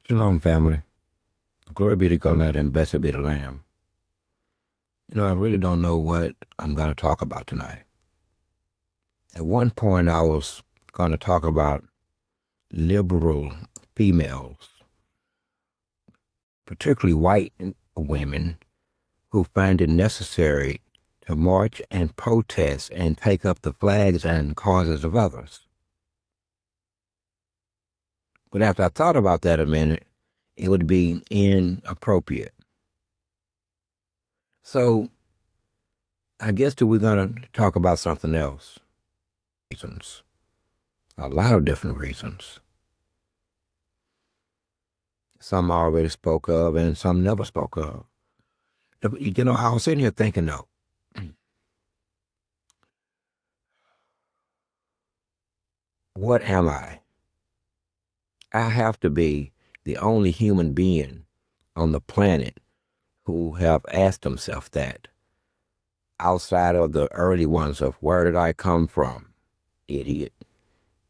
Shalom, family. Glory be to God and blessed be the Lamb. I really don't know what I'm going to talk about tonight. At one point, I was going to talk about liberal females, particularly white women, who find it necessary to march and protest and take up the flags and causes of others. But after I thought about that a minute, it would be inappropriate. So I guess we're going to talk about something else. Reasons. A lot of different reasons. Some I already spoke of and some never spoke of. I was sitting here thinking though, what am I? I have to be the only human being on the planet who have asked themselves that, outside of the early ones of where did I come from? Idiot.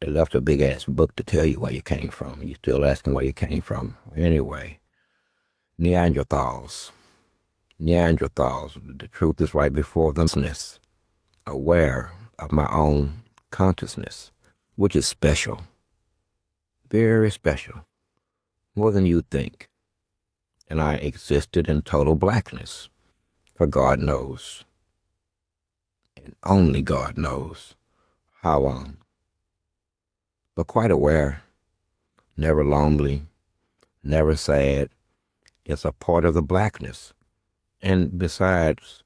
They left a big ass book to tell you where you came from. You're still asking where you came from. Anyway, Neanderthals. The truth is right before them. Aware of my own consciousness, which is special. Very special. More than you think. And I existed in total blackness. For God knows. And only God knows how long. But quite aware. Never lonely. Never sad. It's a part of the blackness. And besides,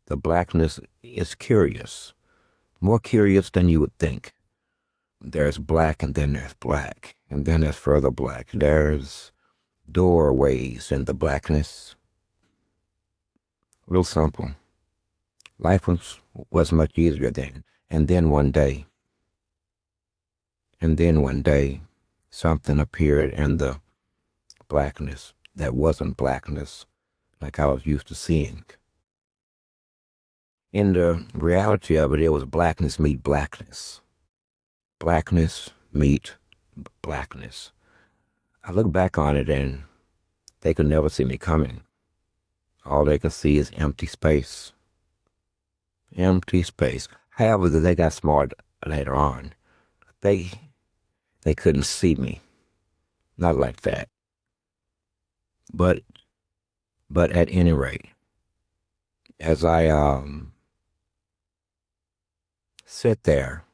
the blackness is curious. More curious than you would think. There's black and then there's black. And then there's further black. There's doorways in the blackness. Real simple. Life was much easier then. And then one day, something appeared in the blackness that wasn't blackness like I was used to seeing. In the reality of it, it was blackness meet blackness. Blackness meet blackness. I look back on it and they could never see me coming. All they can see is empty space. Empty space. However, they got smart later on. They couldn't see me. Not like that. But at any rate, as I sit there,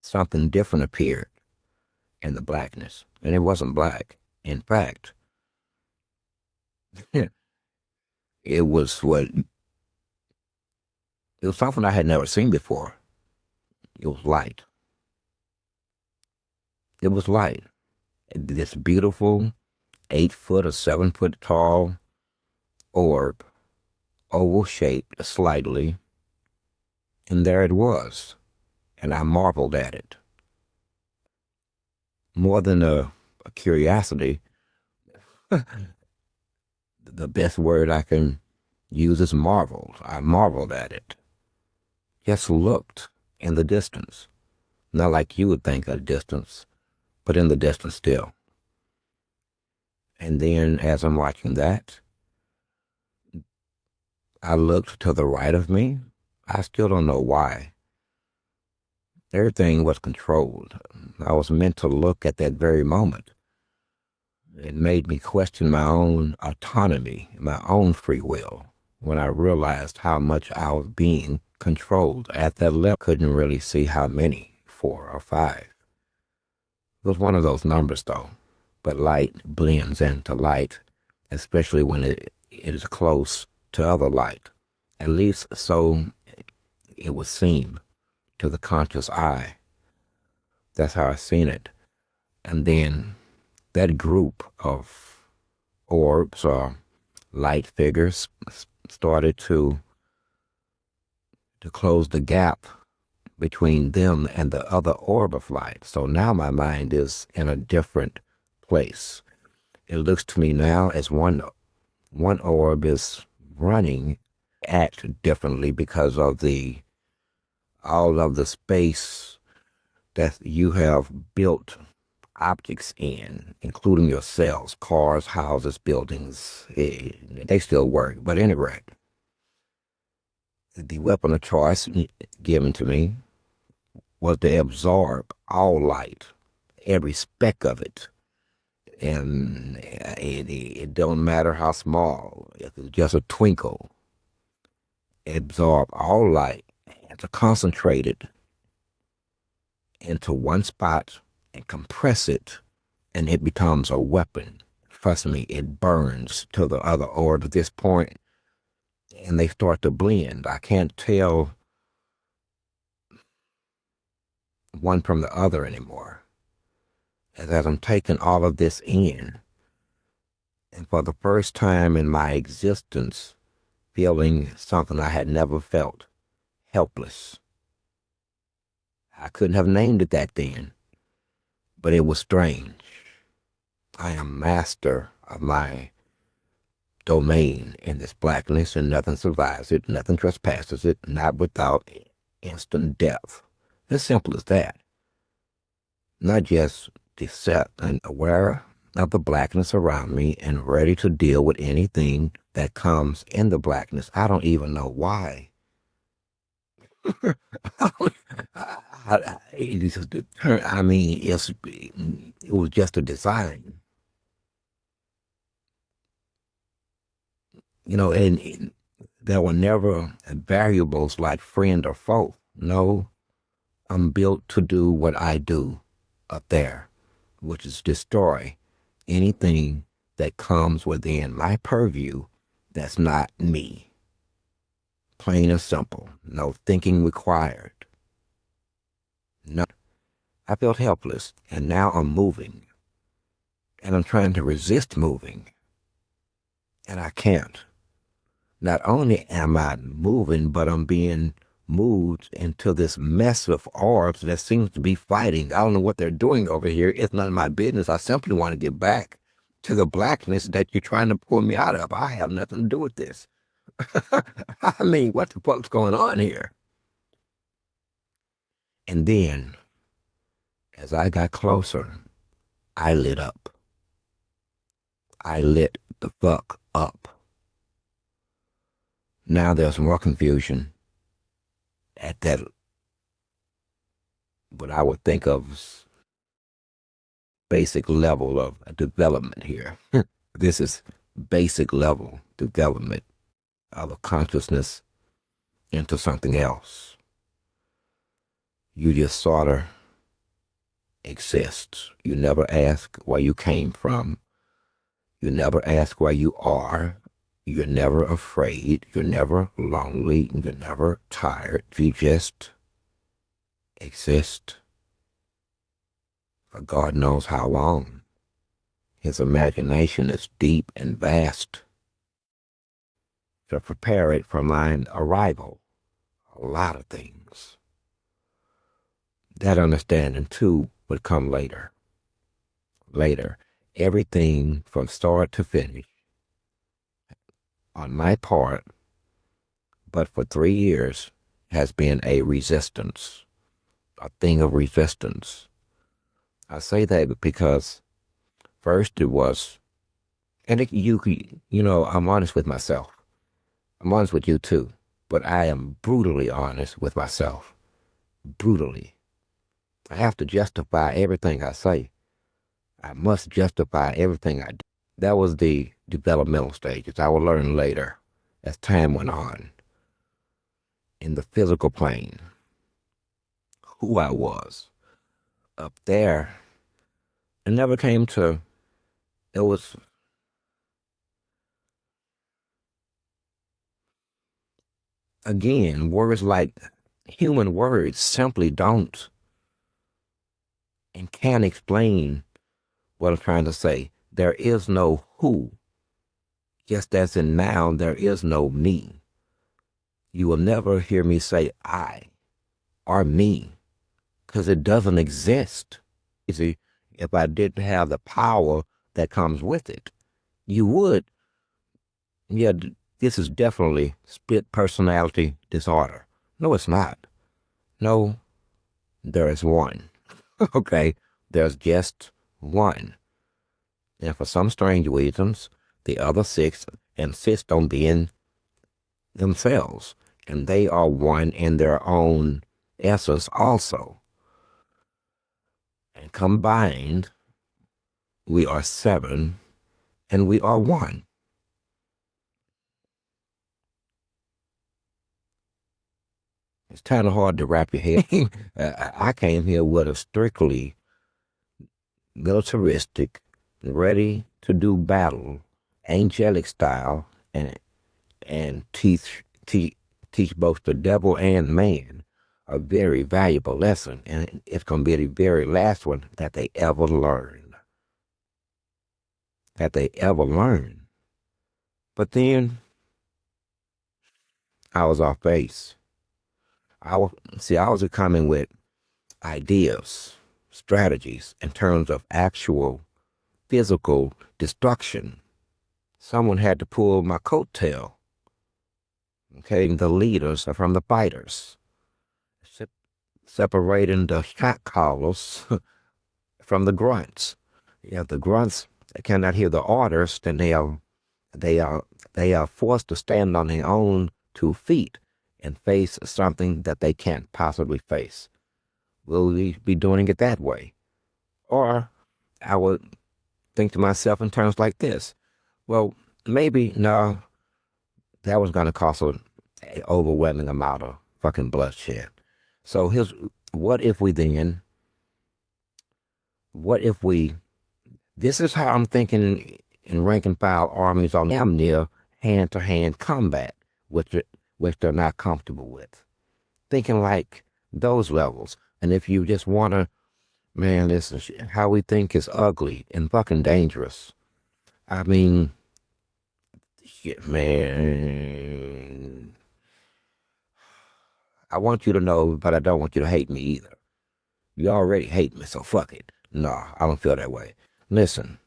something different appeared in the blackness. And it wasn't black. In fact, it was something I had never seen before. It was light. It was light. This beautiful 8 foot or 7 foot tall orb, oval shaped slightly, and there it was, and I marveled at it. More than a curiosity, the best word I can use is marveled. I marveled at it. Just looked in the distance. Not like you would think a distance, but in the distance still. And then as I'm watching that, I looked to the right of me. I still don't know why. Everything was controlled. I was meant to look at that very moment. It made me question my own autonomy, my own free will, when I realized how much I was being controlled. At that level, I couldn't really see how many, 4 or 5. It was one of those numbers though, but light blends into light, especially when it is close to other light. At least so it would seem to the conscious eye. That's how I seen it. And then that group of orbs or light figures started to close the gap between them and the other orb of light. So now my mind is in a different place. It looks to me now as one orb is running, act differently because of all of the space that you have built objects in, including yourselves, cars, houses, buildings. They still work, but anyway, the weapon of choice given to me was to absorb all light, every speck of it. And it don't matter how small, if it's just a twinkle, absorb all light and to concentrate it into one spot and compress it, and it becomes a weapon. Trust me, it burns to the other ore to this point, and they start to blend. I can't tell one from the other anymore. As I'm taking all of this in, and for the first time in my existence, feeling something I had never felt, helpless. I couldn't have named it that then, but it was strange. I am master of my domain in this blackness, and nothing survives it, nothing trespasses it, not without instant death. As simple as that. Not just set and aware of the blackness around me and ready to deal with anything that comes in the blackness. I don't even know why. I mean, it was just a design. And there were never variables like friend or foe. No, I'm built to do what I do up there, which is destroy anything that comes within my purview that's not me. Plain and simple. No thinking required. No. I felt helpless, and now I'm moving. And I'm trying to resist moving. And I can't. Not only am I moving, but I'm being moved into this mess of orbs that seems to be fighting. I don't know what they're doing over here. It's none of my business. I simply want to get back to the blackness that you're trying to pull me out of. I have nothing to do with this. I mean, what the fuck's going on here? And then, as I got closer, I lit up. I lit the fuck up. Now there's more confusion at that, what I would think of as basic level of development here. This is basic level development of a consciousness into something else. You just sort of exist. You never ask where you came from. You never ask where you are. You're never afraid. You're never lonely. You're never tired. You just exist for God knows how long. His imagination is deep and vast to prepare it for mine arrival. A lot of things. That understanding, too, would come later. Later. Everything from start to finish on my part, but for 3 years, has been a resistance, a thing of resistance. I say that because first it was, and I'm honest with myself. I'm honest with you too, but I am brutally honest with myself. Brutally. I have to justify everything I say. I must justify everything I do. That was the developmental stages. I will learn later as time went on in the physical plane who I was. Up there, it never came to, it was, again, words like human words simply don't and can't explain what I'm trying to say. There is no who. Just as in now, there is no me. You will never hear me say I or me, because it doesn't exist. Easy, if I didn't have the power that comes with it, you would. Yeah, this is definitely split personality disorder. No, it's not. No, there is one. Okay, there's just one. And for some strange reasons, the other 6 insist on being themselves, and they are one in their own essence also. And combined, we are 7, and we are 1. It's kind of hard to wrap your head. I came here with a strictly militaristic, ready to do battle, angelic style, and teach both the devil and man a very valuable lesson, and it's going to be the very last one that they ever learn. But then I was off base. I was coming with ideas, strategies in terms of actual physical destruction. Someone had to pull my coattail. Okay, the leaders from the fighters, separating the shot callers from the grunts. Yeah, the grunts cannot hear the orders, then they are forced to stand on their own 2 feet and face something that they can't possibly face. Will we be doing it that way? Or I would think to myself in terms like this. Well, maybe, no, that was going to cost an overwhelming amount of fucking bloodshed. So what if this is how I'm thinking in rank and file armies on damn near hand-to-hand combat, which they're not comfortable with. Thinking like those levels. And if you just want to, man, listen, how we think is ugly and fucking dangerous. I mean, shit, man. I want you to know, but I don't want you to hate me either. You already hate me, so fuck it. No, I don't feel that way. Listen,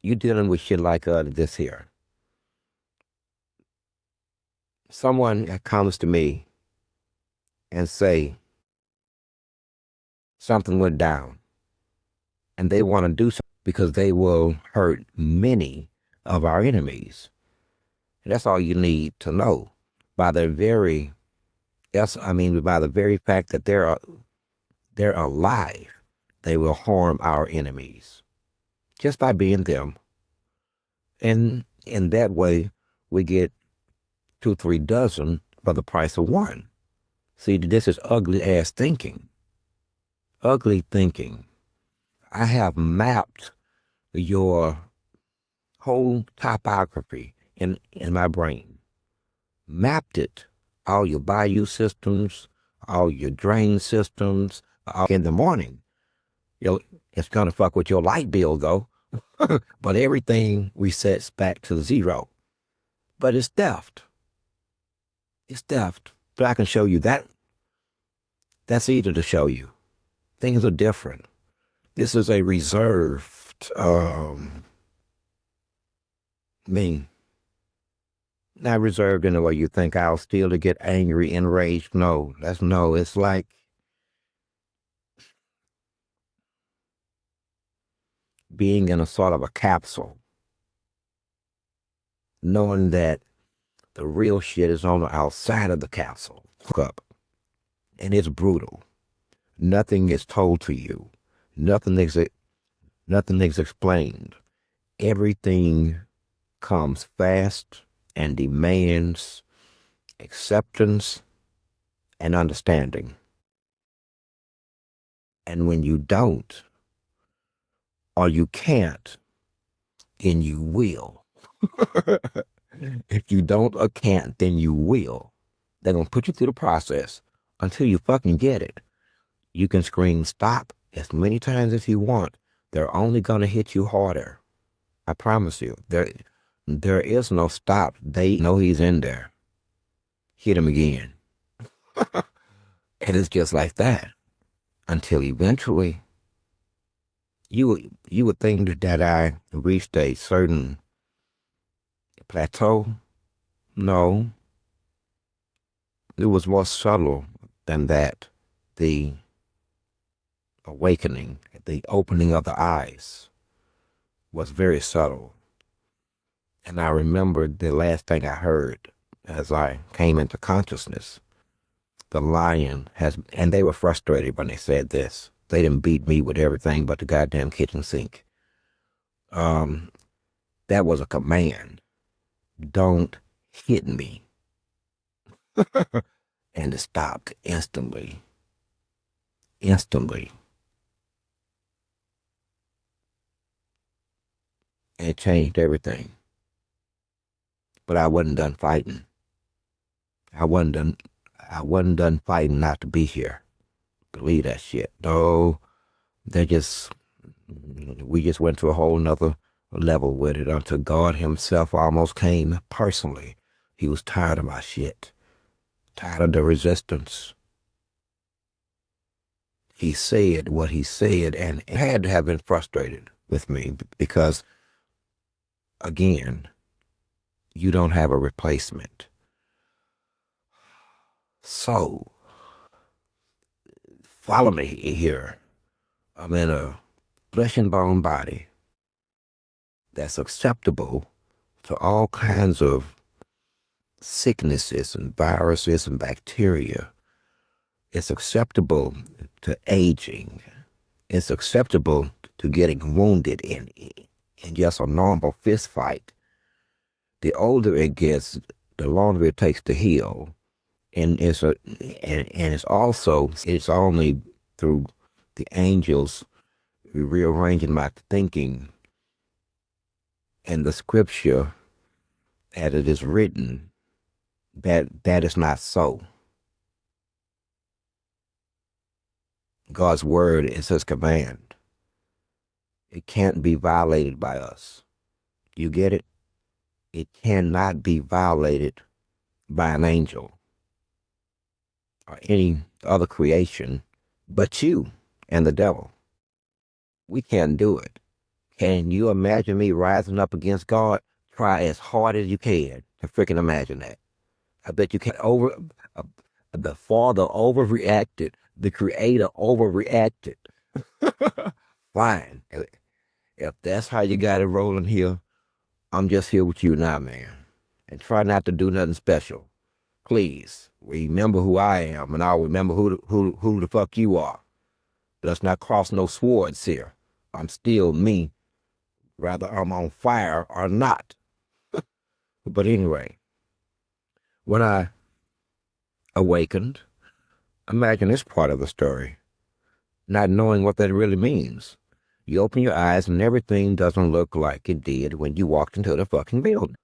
you dealing with shit like this here. Someone that comes to me and say something went down, and they want to do something because they will hurt many of our enemies. And that's all you need to know. By the very fact that they're alive, they will harm our enemies just by being them. And in that way, we get 2, 3 dozen for the price of 1. See, this is ugly ass thinking. Ugly thinking. I have mapped your whole topography in my brain. Mapped it. All your bayou systems, all your drain systems. In the morning, it's going to fuck with your light bill though. But everything resets back to 0. But it's theft. It's theft. But I can show you that. That's easy to show you. Things are different. This is a reserved, not reserved in the way you think I'll steal to get angry, enraged. No, it's like being in a sort of a capsule, knowing that the real shit is on the outside of the capsule. Up. And it's brutal. Nothing is told to you. Nothing is explained. Everything comes fast and demands acceptance and understanding. And when you don't, or you can't, then you will. If you don't or can't, then you will. They're going to put you through the process until you fucking get it. You can scream stop as many times as you want. They're only going to hit you harder. I promise you. There is no stop. They know he's in there. Hit him again. And it's just like that. Until eventually, you would think that I reached a certain plateau. No. It was more subtle than that. awakening, the opening of the eyes was very subtle. And I remembered the last thing I heard as I came into consciousness. The lion has, and they were frustrated when they said this. They didn't beat me with everything but the goddamn kitchen sink. That was a command. Don't hit me. And it stopped instantly. Instantly. And it changed everything. But I wasn't done fighting. I wasn't done fighting not to be here. Believe that shit. No, we just went to a whole nother level with it until God himself almost came personally. He was tired of my shit. Tired of the resistance. He said what he said and had to have been frustrated with me because, again, you don't have a replacement. So, follow me here. I'm in a flesh and bone body that's acceptable to all kinds of sicknesses and viruses and bacteria. It's acceptable to aging. It's acceptable to getting wounded in just a normal fist fight. The older it gets, the longer it takes to heal. And it's only through the angels rearranging my thinking and the scripture as it is written that is not so. God's word is his command. It can't be violated by us. You get it? It cannot be violated by an angel or any other creation but you and the devil. We can't do it. Can you imagine me rising up against God? Try as hard as you can to freaking imagine that. I bet you can't. The Father overreacted. The Creator overreacted. Fine. If that's how you got it rolling here, I'm just here with you now, man. And try not to do nothing special. Please, remember who I am, and I'll remember who the fuck you are. Let's not cross no swords here. I'm still me, whether I'm on fire or not. But anyway, when I awakened, imagine this part of the story, not knowing what that really means. You open your eyes and everything doesn't look like it did when you walked into the fucking building.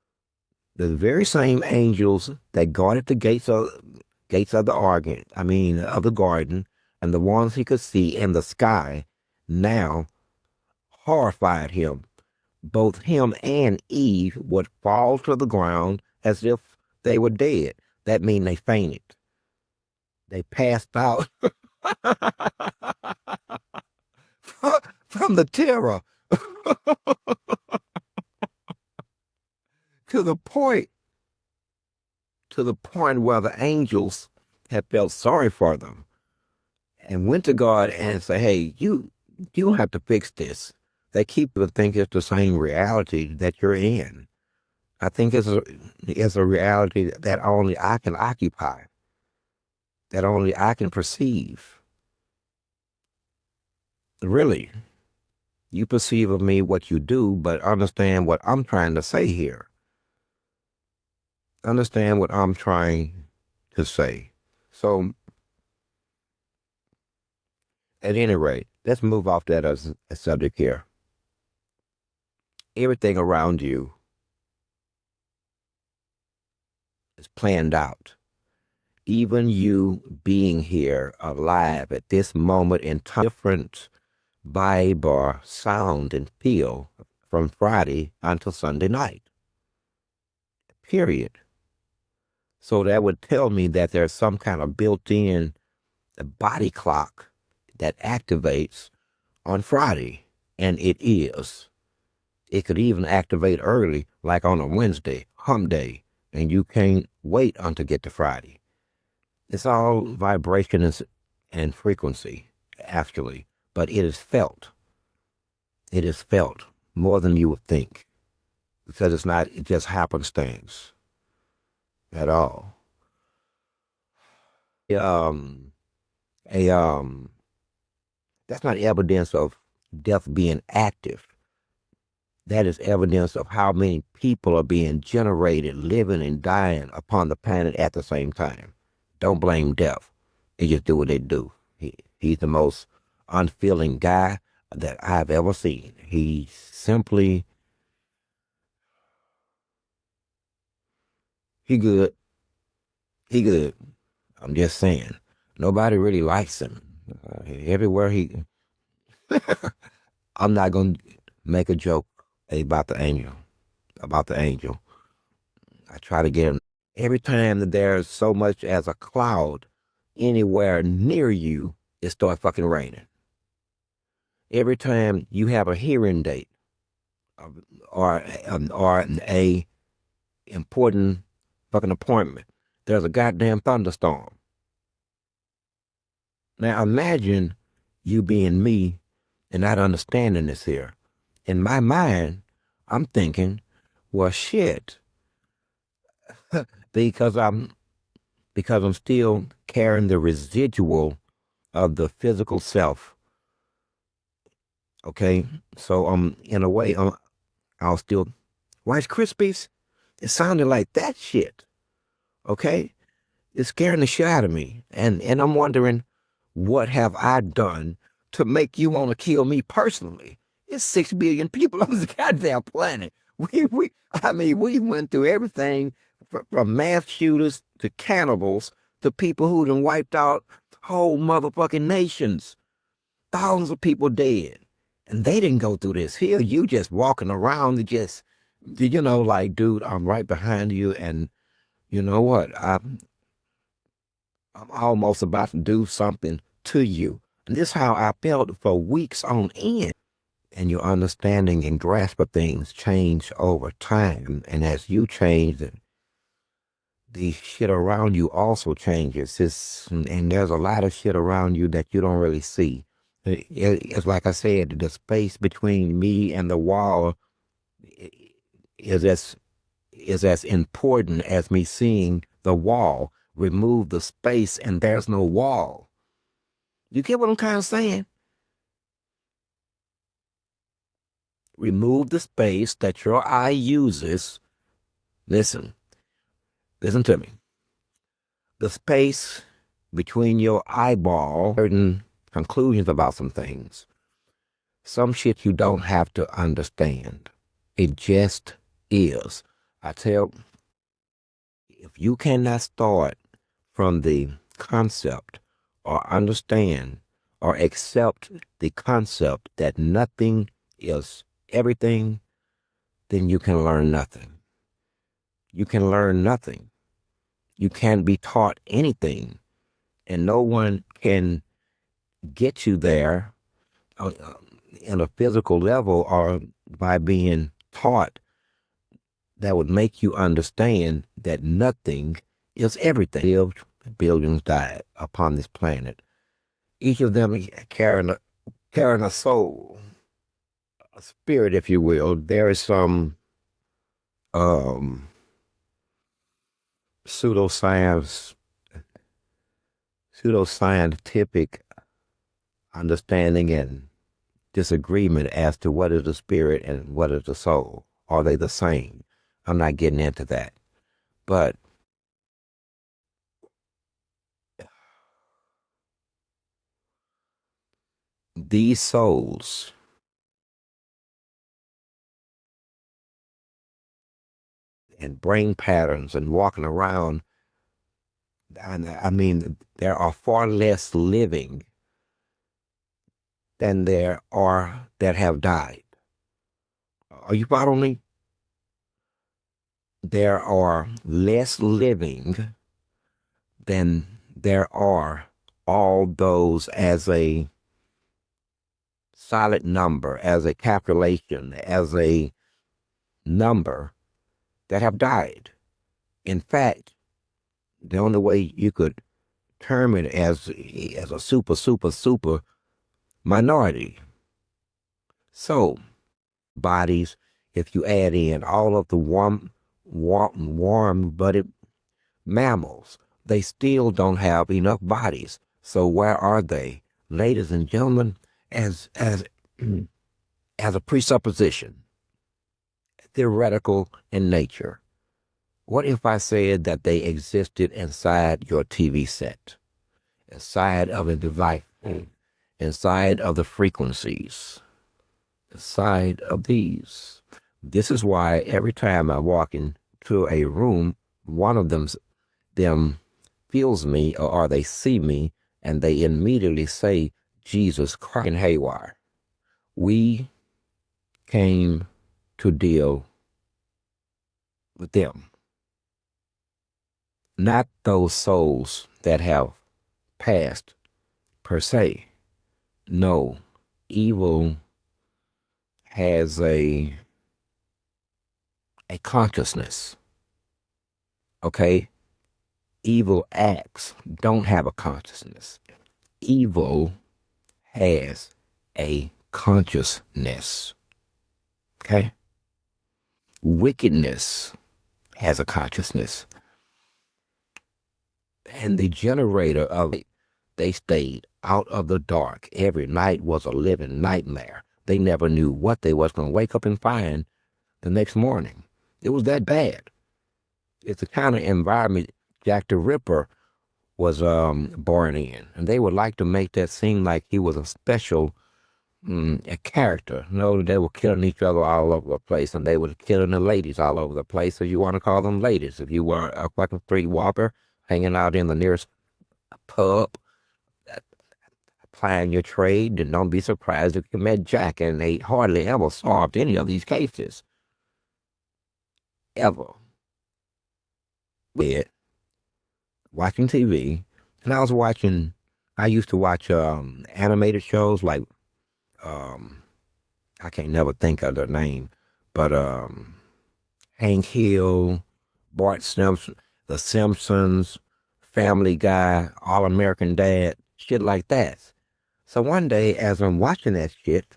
The very same angels that guarded the gates of the garden, and the ones he could see in the sky, now horrified him. Both him and Eve would fall to the ground as if they were dead. That means they fainted. They passed out from the terror to the point where the angels had felt sorry for them and went to God and said, hey, you don't have to fix this. They keep to think it's the same reality that you're in. I think it's a reality that only I can occupy, that only I can perceive. Really, you perceive of me what you do, but understand what I'm trying to say here. Understand what I'm trying to say. So, at any rate, let's move off that as a subject here. Everything around you is planned out. Even you being here alive at this moment in time, different vibe or sound and feel from Friday until Sunday night. Period. So that would tell me that there's some kind of built-in body clock that activates on Friday, and it is. It could even activate early, like on a Wednesday, hump day, and you can't wait until get to Friday. It's all vibration and frequency, actually. but it is felt. It is felt more than you would think, because it just happenstance at all. A That's not evidence of death being active. That is evidence of how many people are being generated, living and dying upon the planet at the same time. Don't blame death. They just do what they do. He's the most unfeeling guy that I've ever seen. He simply, he good. He good. I'm just saying. Nobody really likes him. Everywhere I'm not going to make a joke about the angel. About the angel. I try to get him. Every time that there's so much as a cloud anywhere near you, it starts fucking raining. Every time you have a hearing date or a important fucking appointment, there's a goddamn thunderstorm. Now imagine you being me and not understanding this here. In my mind, I'm thinking, well, shit, because I'm still carrying the residual of the physical self. Okay, so in a way, I'll still Rice Krispies. It sounded like that shit. Okay, it's scaring the shit out of me, and I'm wondering, what have I done to make you want to kill me personally? It's 6 billion people on this goddamn planet. We went through everything from mass shooters to cannibals to people who done wiped out whole motherfucking nations. Thousands of people dead. And they didn't go through this. Here, you just walking around, just, like, dude, I'm right behind you, and you know what? I'm almost about to do something to you. And this is how I felt for weeks on end. And your understanding and grasp of things change over time. And as you change, the shit around you also changes. And there's a lot of shit around you that you don't really see. It's like I said, the space between me and the wall is as important as me seeing the wall. Remove the space and there's no wall. You get what I'm kind of saying? Remove the space that your eye uses. Listen to me. The space between your eyeball, certain conclusions about some things. Some shit you don't have to understand. It just is. If you cannot start from the concept or understand or accept the concept that nothing is everything, then you can learn nothing. You can learn nothing. You can't be taught anything, and no one can get you there in a physical level or by being taught that would make you understand that nothing is everything. Lived, billions died upon this planet. Each of them carrying a soul, a spirit, if you will. There is some pseudoscientific understanding and disagreement as to what is the spirit and what is the soul. Are they the same? I'm not getting into that. But these souls and brain patterns and walking around, I mean, there are far less living than there are that have died. Are you following me? There are less living than there are all those as a solid number, as a calculation, as a number that have died. In fact, the only way you could term it as a super minority. So, bodies, if you add in all of the warm-blooded mammals, they still don't have enough bodies. So where are they? Ladies and gentlemen, as a presupposition, theoretical in nature, what if I said that they existed inside your TV set, inside of a device, inside of the frequencies, inside of these? This is why every time I walk into a room, one of them feels me or they see me and they immediately say, Jesus Christ, and haywire. We came to deal with them. Not those souls that have passed per se. No, evil has a consciousness. Okay? Evil acts don't have a consciousness. Evil has a consciousness. Okay? Wickedness has a consciousness. And the generator of it, they stayed out of the dark. Every night was a living nightmare. They never knew what they was going to wake up and find the next morning. It was that bad. It's the kind of environment Jack the Ripper was born in. And they would like to make that seem like he was a special a character. No, they were killing each other all over the place, and they were killing the ladies all over the place. So you want to call them ladies. If you were a fucking streetwalker hanging out in the nearest pub, applying your trade, then don't be surprised if you met Jack, and they hardly ever solved any of these cases. Ever. With watching TV, and I used to watch animated shows like, I can't never think of their name, but Hank Hill, Bart Simpson, The Simpsons, Family Guy, All American Dad, shit like that. So one day, as I'm watching that shit,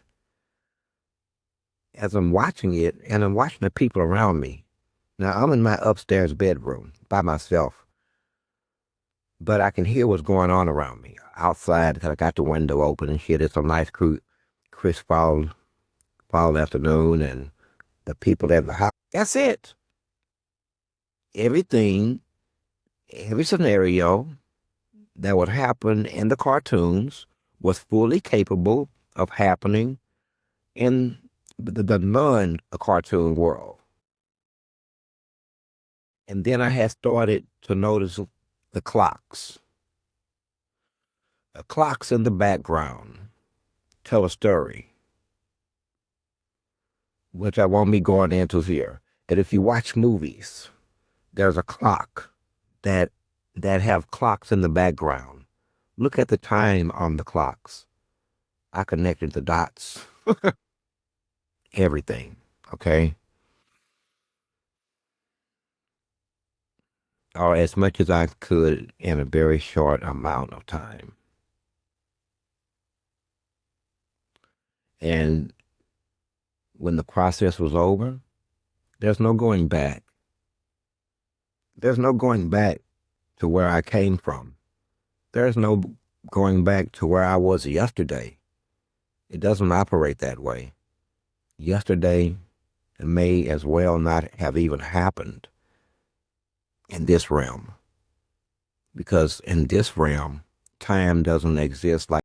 and I'm watching the people around me. Now, I'm in my upstairs bedroom by myself, but I can hear what's going on around me outside because I got the window open and shit. It's a nice, crisp fall afternoon, and the people at the house. That's it. Every scenario that would happen in the cartoons was fully capable of happening in the non-cartoon world. And then I had started to notice the clocks. The clocks in the background tell a story, which I won't be going into here. And if you watch movies, there's a clock that have clocks in the background. Look at the time on the clocks. I connected the dots. Everything, okay? Or as much as I could in a very short amount of time. And when the process was over, there's no going back. There's no going back to where I came from. There's no going back to where I was yesterday. It doesn't operate that way. Yesterday may as well not have even happened in this realm. Because in this realm, time doesn't exist like